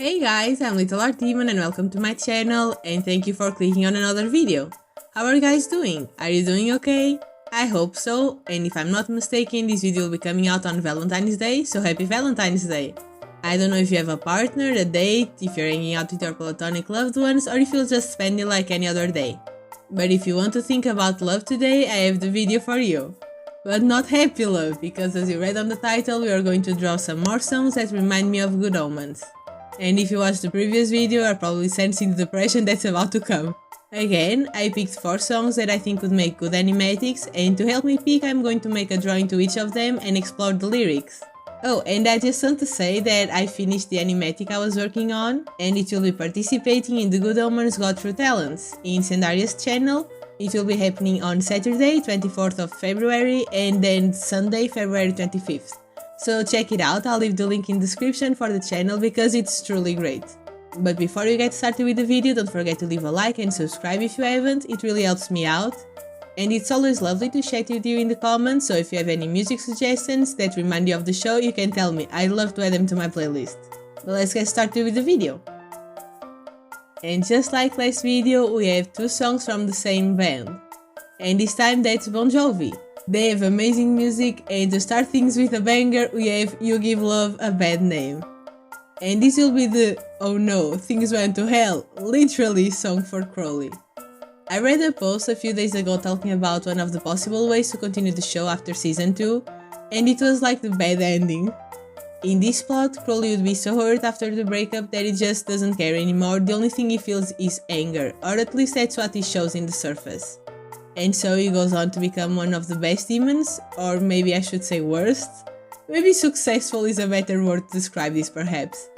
Hey guys, I'm Little Art Demon and welcome to my channel, and thank you for clicking on another video. How are you guys doing? Are you doing okay? I hope so, and if I'm not mistaken, this video will be coming out on Valentine's Day, so happy Valentine's Day! I don't know if you have a partner, a date, if you're hanging out with your platonic loved ones, or if you'll just spend it like any other day. But if you want to think about love today, I have the video for you. But not happy love, because as you read on the title, we are going to draw some more songs that remind me of good omens. And if you watched the previous video, you're probably sensing the depression that's about to come. Again, I picked 4 songs that I think would make good animatics, and to help me pick, I'm going to make a drawing to each of them and explore the lyrics. Oh, and I just want to say that I finished the animatic I was working on, and it will be participating in the Good Omens Got Through Talents in Sendaria's channel. It will be happening on Saturday, 24th of February, and then Sunday, February 25th. So check it out, I'll leave the link in the description for the channel because it's truly great. But before you get started with the video, don't forget to leave a like and subscribe if you haven't, it really helps me out. And it's always lovely to chat with you in the comments, so if you have any music suggestions that remind you of the show, you can tell me, I'd love to add them to my playlist. But let's get started with the video. And just like last video, we have 2 songs from the same band. And this time that's Bon Jovi. They have amazing music, and to start things with a banger, we have You Give Love a Bad Name. And this will be the "Oh no, things went to hell" literally song for Crowley. I read a post a few days ago talking about one of the possible ways to continue the show after season 2, and it was like the bad ending. In this plot, Crowley would be so hurt after the breakup that he just doesn't care anymore. The only thing he feels is anger, or at least that's what he shows in the surface. And so he goes on to become one of the best demons, or maybe I should say worst. Maybe successful is a better word to describe this perhaps.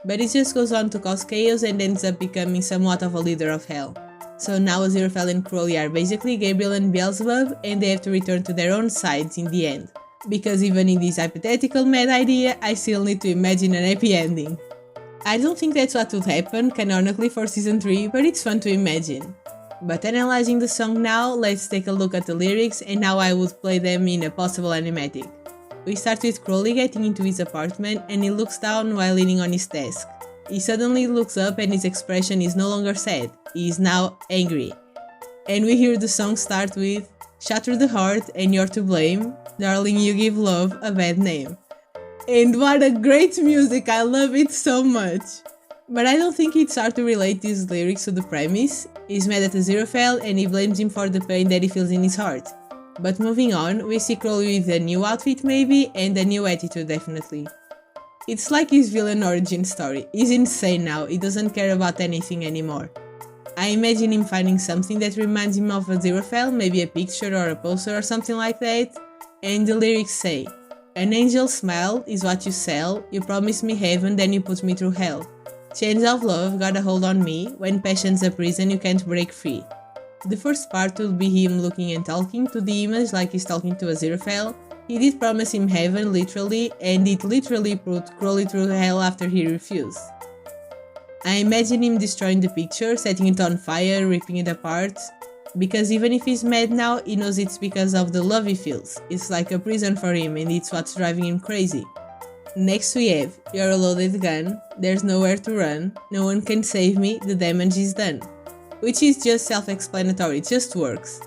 But he just goes on to cause chaos and ends up becoming somewhat of a leader of hell. So now Aziraphale and Crowley are basically Gabriel and Beelzebub, and they have to return to their own sides in the end. Because even in this hypothetical mad idea, I still need to imagine an happy ending. I don't think that's what would happen canonically for season 3, but it's fun to imagine. But analyzing the song now, let's take a look at the lyrics and how I would play them in a possible animatic. We start with Crowley getting into his apartment and he looks down while leaning on his desk. He suddenly looks up and his expression is no longer sad, he is now angry. And we hear the song start with "Shatter the heart and you're to blame, darling you give love a bad name." And what a great music, I love it so much! But I don't think it's hard to relate these lyrics to the premise. He's mad at Aziraphale and he blames him for the pain that he feels in his heart. But moving on, we see Crowley with a new outfit maybe, and a new attitude definitely. It's like his villain origin story. He's insane now, he doesn't care about anything anymore. I imagine him finding something that reminds him of Aziraphale, maybe a picture or a poster or something like that. And the lyrics say, "An angel's smile is what you sell, you promise me heaven then you put me through hell. Chains of love got a hold on me, when passion's a prison you can't break free." The first part will be him looking and talking to the image like he's talking to Aziraphale. He did promise him heaven literally, and it literally put Crowley through hell after he refused. I imagine him destroying the picture, setting it on fire, ripping it apart, because even if he's mad now, he knows it's because of the love he feels. It's like a prison for him and it's what's driving him crazy. Next we have, "You're a loaded gun, there's nowhere to run, no one can save me, the damage is done." Which is just self-explanatory, it just works.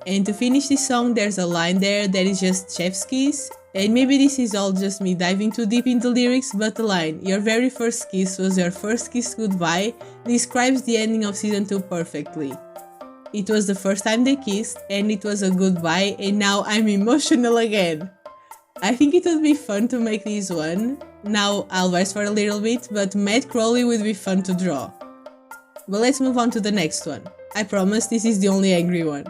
And to finish this song, there's a line there that is just chef's kiss, and maybe this is all just me diving too deep into lyrics, but the line, "Your very first kiss was your first kiss goodbye," describes the ending of season 2 perfectly. It was the first time they kissed, and it was a goodbye, and now I'm emotional again. I think it would be fun to make this one. Now I'll rest for a little bit, but Matt Crowley would be fun to draw. But let's move on to the next one. I promise this is the only angry one.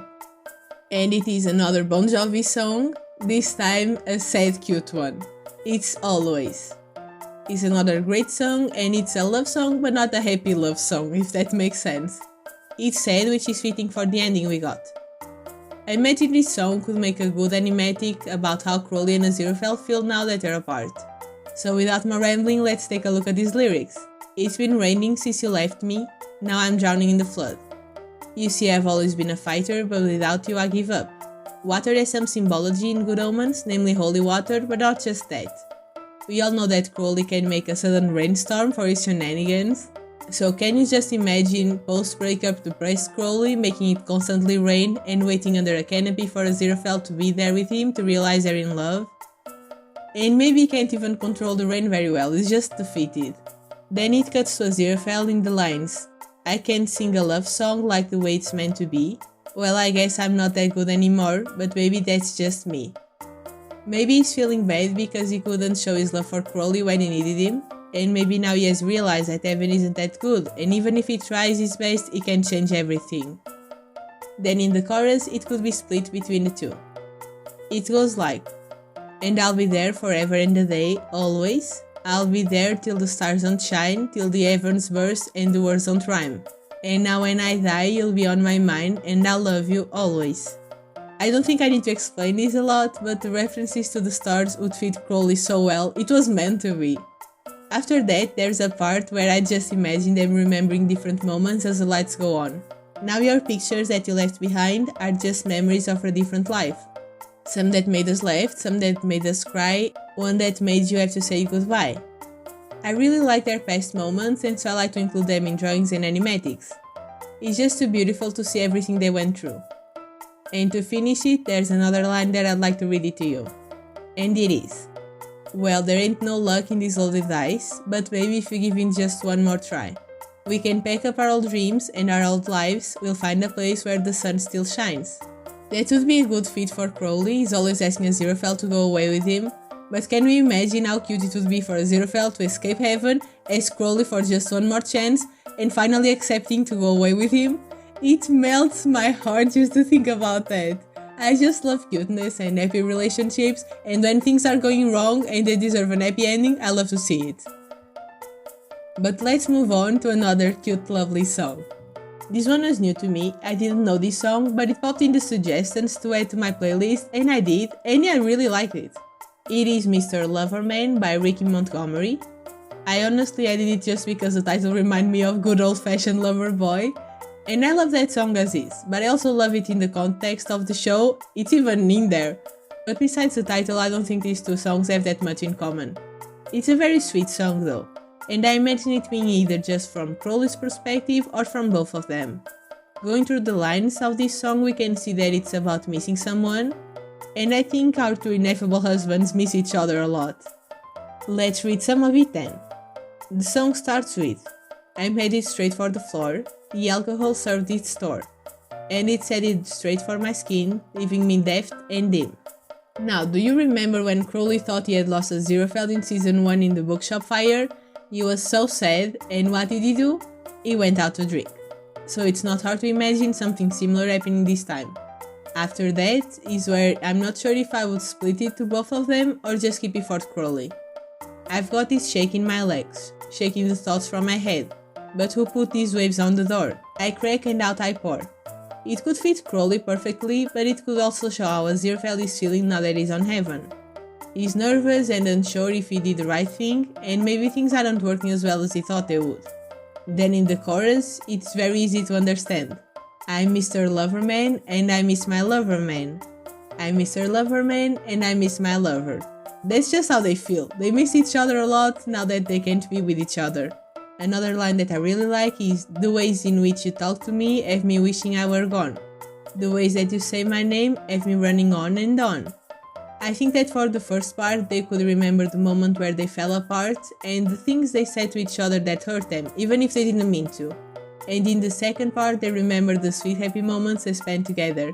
And it is another Bon Jovi song, this time a sad cute one. It's Always. It's another great song, and it's a love song but not a happy love song, if that makes sense. It's sad, which is fitting for the ending we got. I imagine this song could make a good animatic about how Crowley and Aziraphale feel now that they're apart. So without more rambling, let's take a look at these lyrics. "It's been raining since you left me, now I'm drowning in the flood. You see I've always been a fighter, but without you I give up. Water has some symbology in Good Omens, namely holy water, but not just that. We all know that Crowley can make a sudden rainstorm for his shenanigans. So can you just imagine post-breakup depressed Crowley making it constantly rain and waiting under a canopy for Aziraphale to be there with him to realize they're in love? And maybe he can't even control the rain very well, he's just defeated. Then it cuts to Aziraphale in the lines, "I can't sing a love song like the way it's meant to be. Well, I guess I'm not that good anymore, but maybe that's just me." Maybe he's feeling bad because he couldn't show his love for Crowley when he needed him, and maybe now he has realized that heaven isn't that good, and even if he tries his best, he can't change everything. Then in the chorus, it could be split between the two. It goes like, "And I'll be there forever and a day, always. I'll be there till the stars don't shine, till the heavens burst and the words don't rhyme. And now when I die, you'll be on my mind, and I'll love you always." I don't think I need to explain this a lot, but the references to the stars would fit Crowley so well, it was meant to be. After that, there's a part where I just imagine them remembering different moments as the lights go on. Now your pictures that you left behind are just memories of a different life. Some that made us laugh, some that made us cry, one that made you have to say goodbye. I really like their past moments, and so I like to include them in drawings and animatics. It's just too beautiful to see everything they went through. And to finish it, there's another line that I'd like to read it to you. And it is, "Well, there ain't no luck in these loaded dice, but maybe if we give in just one more try. We can pack up our old dreams and our old lives, we'll find a place where the sun still shines." That would be a good fit for Crowley, he's always asking Aziraphale to go away with him, but can we imagine how cute it would be for Aziraphale to escape heaven, ask Crowley for just one more chance, and finally accepting to go away with him? It melts my heart just to think about that. I just love cuteness and happy relationships, and when things are going wrong and they deserve an happy ending, I love to see it. But let's move on to another cute, lovely song. This one was new to me, I didn't know this song, but it popped in the suggestions to add to my playlist, and I did, and I really liked it. It is Mr. Loverman by Ricky Montgomery. I honestly added it just because the title reminded me of good old-fashioned lover boy. And I love that song as is, but I also love it in the context of the show, it's even in there. But besides the title, I don't think these two songs have that much in common. It's a very sweet song though, and I imagine it being either just from Crowley's perspective or from both of them. Going through the lines of this song, we can see that it's about missing someone, and I think our two ineffable husbands miss each other a lot. Let's read some of it then. The song starts with, "I'm headed straight for the floor, the alcohol served its store, and it's headed straight for my skin, leaving me deft and dim." Now, do you remember when Crowley thought he had lost Aziraphale in season 1 in the bookshop fire? He was so sad, and what did he do? He went out to drink. So it's not hard to imagine something similar happening this time. After that is where I'm not sure if I would split it to both of them or just keep it for Crowley. "I've got this shake in my legs, shaking the thoughts from my head. But who put these waves on the door? I crack and out I pour." It could fit Crowley perfectly, but it could also show how Aziraphale is feeling now that he's on heaven. He's nervous and unsure if he did the right thing, and maybe things aren't working as well as he thought they would. Then in the chorus, it's very easy to understand. "I'm Mr. Loverman and I miss my loverman. I'm Mr. Loverman and I miss my lover." That's just how they feel. They miss each other a lot now that they can't be with each other. Another line that I really like is, "The ways in which you talk to me have me wishing I were gone. The ways that you say my name have me running on and on." I think that for the first part they could remember the moment where they fell apart and the things they said to each other that hurt them, even if they didn't mean to. And in the second part they remember the sweet happy moments they spent together.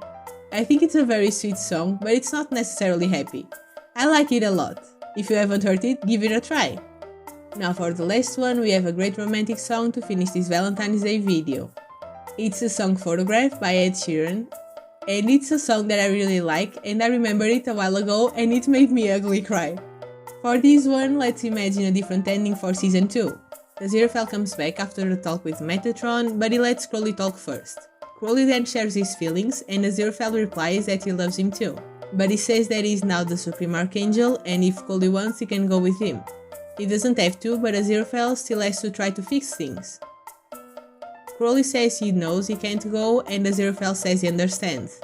I think it's a very sweet song, but it's not necessarily happy. I like it a lot. If you haven't heard it, give it a try. Now for the last one, we have a great romantic song to finish this Valentine's Day video. It's the song Photograph by Ed Sheeran, and it's a song that I really like, and I remembered it a while ago and it made me ugly cry. For this one, let's imagine a different ending for season 2. Aziraphale comes back after the talk with Metatron, but he lets Crowley talk first. Crowley then shares his feelings, and Aziraphale replies that he loves him too. But he says that he's now the Supreme Archangel, and if Crowley wants, he can go with him. He doesn't have to, but Aziraphale still has to try to fix things. Crowley says he knows he can't go, and Aziraphale says he understands.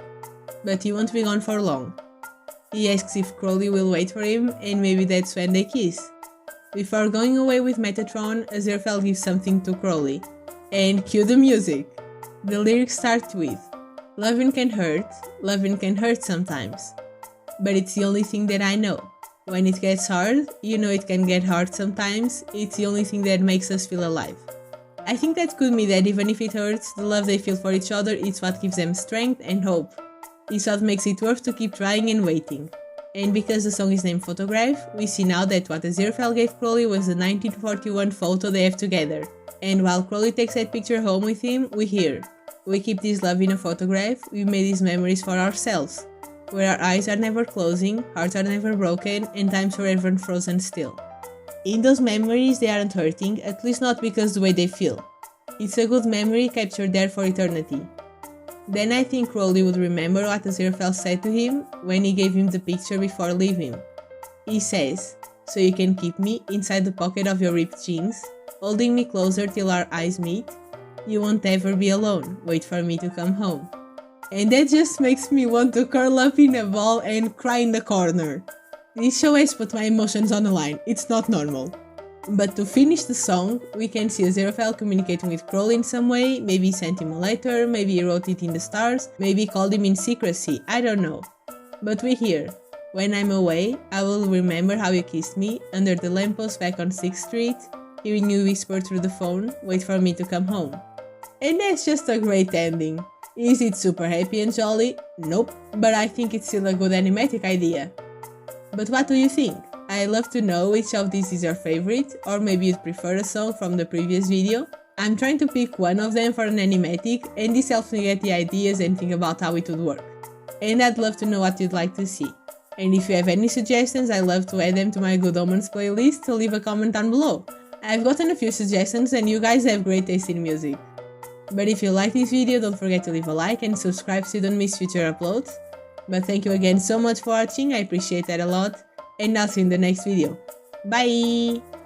But he won't be gone for long. He asks if Crowley will wait for him, and maybe that's when they kiss. Before going away with Metatron, Aziraphale gives something to Crowley. And cue the music! The lyrics start with, loving can hurt sometimes. But it's the only thing that I know. When it gets hard, you know it can get hard sometimes, it's the only thing that makes us feel alive. I think that could mean that even if it hurts, the love they feel for each other is what gives them strength and hope. It's what makes it worth to keep trying and waiting. And because the song is named Photograph, we see now that what Aziraphale gave Crowley was the 1941 photo they have together. And while Crowley takes that picture home with him, we hear, we keep this love in a photograph, we made these memories for ourselves, where our eyes are never closing, hearts are never broken, and time's forever frozen still. In those memories they aren't hurting, at least not because the way they feel. It's a good memory captured there for eternity. Then I think Crowley would remember what Aziraphale said to him when he gave him the picture before leaving. He says, so you can keep me inside the pocket of your ripped jeans, holding me closer till our eyes meet. You won't ever be alone, wait for me to come home. And that just makes me want to curl up in a ball and cry in the corner. This show has put my emotions on the line, it's not normal. But to finish the song, we can see Aziraphale communicating with Crowley in some way, maybe he sent him a letter, maybe he wrote it in the stars, maybe he called him in secrecy, I don't know. But we hear, when I'm away, I will remember how you kissed me, under the lamppost back on 6th Street, hearing you whisper through the phone, wait for me to come home. And that's just a great ending. Is it super happy and jolly? Nope, but I think it's still a good animatic idea. But what do you think? I'd love to know which of these is your favorite, or maybe you'd prefer a song from the previous video. I'm trying to pick one of them for an animatic, and this helps me get the ideas and think about how it would work. And I'd love to know what you'd like to see. And if you have any suggestions, I'd love to add them to my Good Omens playlist, so leave a comment down below. I've gotten a few suggestions and you guys have great taste in music. But if you like this video, don't forget to leave a like and subscribe so you don't miss future uploads. But thank you again so much for watching, I appreciate that a lot. And I'll see you in the next video. Bye!